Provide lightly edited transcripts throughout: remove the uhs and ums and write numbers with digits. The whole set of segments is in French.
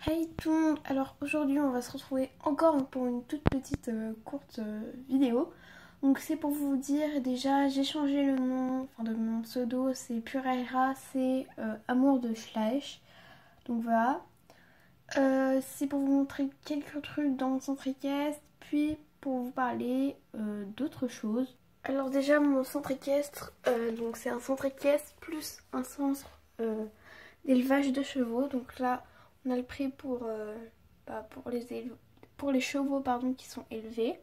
Hey tout le monde, alors aujourd'hui on va se retrouver encore pour une toute petite courte vidéo. Donc c'est pour vous dire, déjà j'ai changé le nom, de mon pseudo, c'est Pureira, c'est Amour de Schleich. Donc voilà. C'est pour vous montrer quelques trucs dans mon centre équestre, puis pour vous parler d'autres choses. Alors déjà mon centre équestre, donc c'est un centre équestre plus un centre d'élevage de chevaux. Donc là on a le prix pour les chevaux qui sont élevés.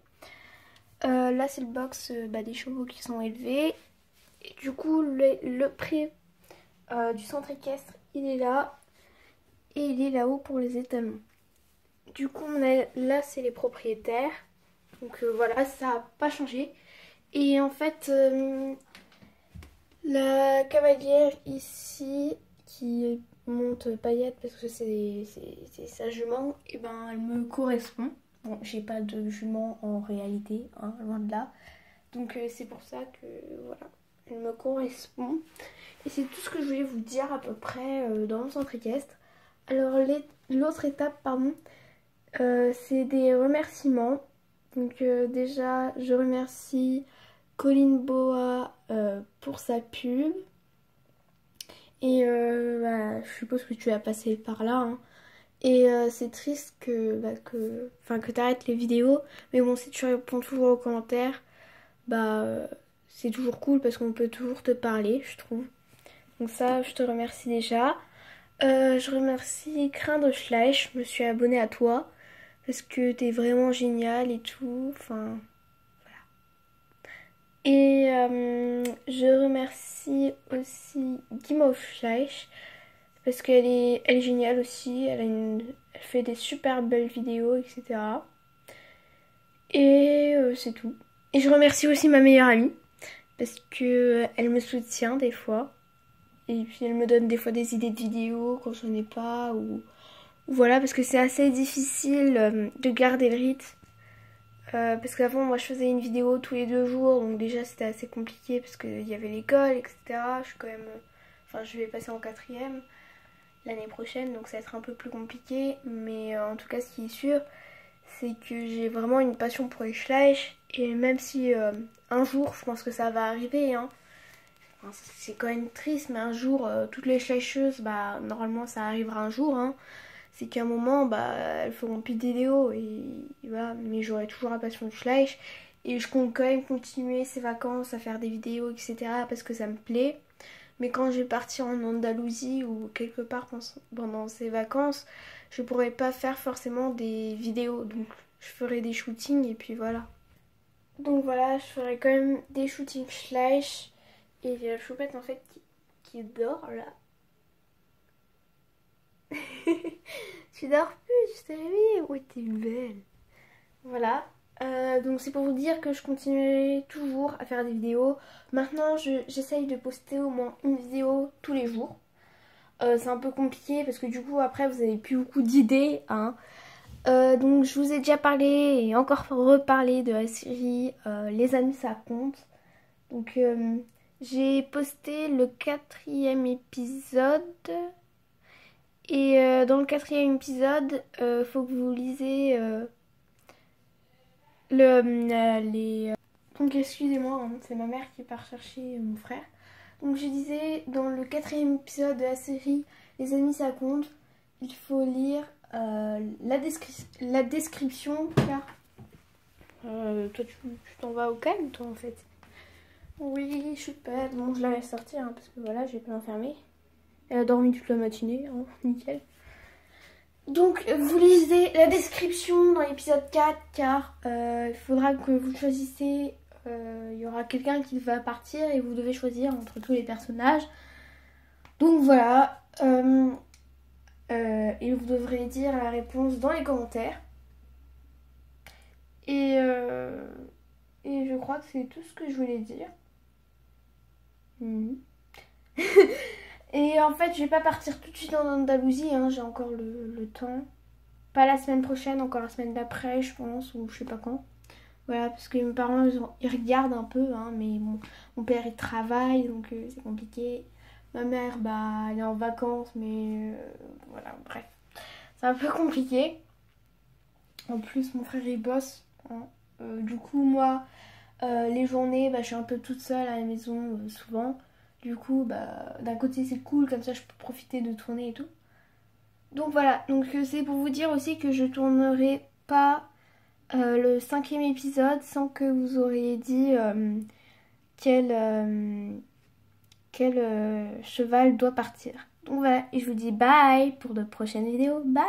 Là c'est le box des chevaux qui sont élevés. Et du coup le prix du centre équestre il est là. Et il est là-haut pour les étalons. Du coup là c'est les propriétaires. Donc voilà, ça n'a pas changé. Et en fait la cavalière ici qui monte paillette parce que c'est sa jument, et ben elle me correspond. Bon, j'ai pas de jument en réalité, hein, loin de là. Donc c'est pour ça que voilà, elle me correspond. Et c'est tout ce que je voulais vous dire à peu près dans mon centre équestre. Alors l'autre étape, c'est des remerciements. Donc déjà, je remercie Colin Boa pour sa pub. Et je suppose que tu as passé par là. Hein. Et c'est triste que tu arrêtes les vidéos. Mais bon, si tu réponds toujours aux commentaires, c'est toujours cool parce qu'on peut toujours te parler, je trouve. Donc ça, je te remercie déjà. Je remercie Crin de Schleich, je me suis abonnée à toi. Parce que t'es vraiment génial et tout. Enfin, voilà. Et je remercie aussi Guimauve Schleich. Parce elle est géniale aussi. Elle fait des super belles vidéos, etc. Et c'est tout. Et je remercie aussi ma meilleure amie. Parce que elle me soutient des fois. Et puis elle me donne des fois des idées de vidéos quand j'en ai pas. Ou voilà, parce que c'est assez difficile de garder le rythme. Parce qu'avant moi je faisais une vidéo tous les 2 jours. Donc déjà c'était assez compliqué parce qu'il y avait l'école, etc. Je suis quand même... je vais passer en 4e l'année prochaine. Donc ça va être un peu plus compliqué. Mais en tout cas ce qui est sûr, c'est que j'ai vraiment une passion pour les Schleich. Et même si un jour, je pense que ça va arriver, hein. Enfin, c'est quand même triste, mais un jour, toutes les Schleicheuses, normalement ça arrivera un jour, hein. C'est qu'à un moment, elles feront plus de vidéos, et voilà. Mais j'aurai toujours la passion de Schleich. Et je compte quand même continuer ces vacances à faire des vidéos, etc. parce que ça me plaît. Mais quand je vais partir en Andalousie ou quelque part pendant ces vacances, je pourrai pas faire forcément des vidéos. Donc je ferai des shootings et puis voilà. Donc voilà, je ferai quand même des shootings Schleich. Et il y a la choupette en fait qui dort là. Tu dors plus, je t'ai réveillée. Oui, t'es belle. Voilà. Donc c'est pour vous dire que je continuerai toujours à faire des vidéos. Maintenant j'essaye de poster au moins une vidéo tous les jours. C'est un peu compliqué parce que du coup après vous avez plus beaucoup d'idées, hein. Donc je vous ai déjà parlé et encore reparlé de la série Les Amis ça compte. Donc j'ai posté le 4e épisode. Et dans le 4e épisode, faut que vous lisez Donc excusez-moi, hein, c'est ma mère qui part chercher mon frère. Donc je disais, dans le 4e épisode de la série Les Amis ça compte, il faut lire la description car... toi tu t'en vas au calme toi en fait. Oui, je suis pas... Bon, je la laisse sortir hein, parce que voilà, je vais pas l'enfermer. Elle a dormi toute la matinée, hein, nickel. Donc vous lisez la description dans l'épisode 4 car il faudra que vous choisissiez, il y aura quelqu'un qui va partir et vous devez choisir entre tous les personnages. Donc voilà, et vous devrez dire la réponse dans les commentaires. Et je crois que c'est tout ce que je voulais dire. Et en fait, je vais pas partir tout de suite en Andalousie, hein, j'ai encore le temps. Pas la semaine prochaine, encore la semaine d'après, je pense, ou je sais pas quand. Voilà, parce que mes parents, ils regardent un peu, hein, mais bon, mon père, il travaille, donc c'est compliqué. Ma mère, elle est en vacances, mais voilà, bref. c'est un peu compliqué. En plus, mon frère, il bosse. Hein. Du coup, moi, les journées, je suis un peu toute seule à la maison, souvent. Du coup, d'un côté, c'est cool, comme ça, je peux profiter de tourner et tout. Donc voilà, donc c'est pour vous dire aussi que je tournerai pas le 5e épisode sans que vous auriez dit quel, cheval doit partir. Donc voilà, et je vous dis bye pour de prochaines vidéos. Bye!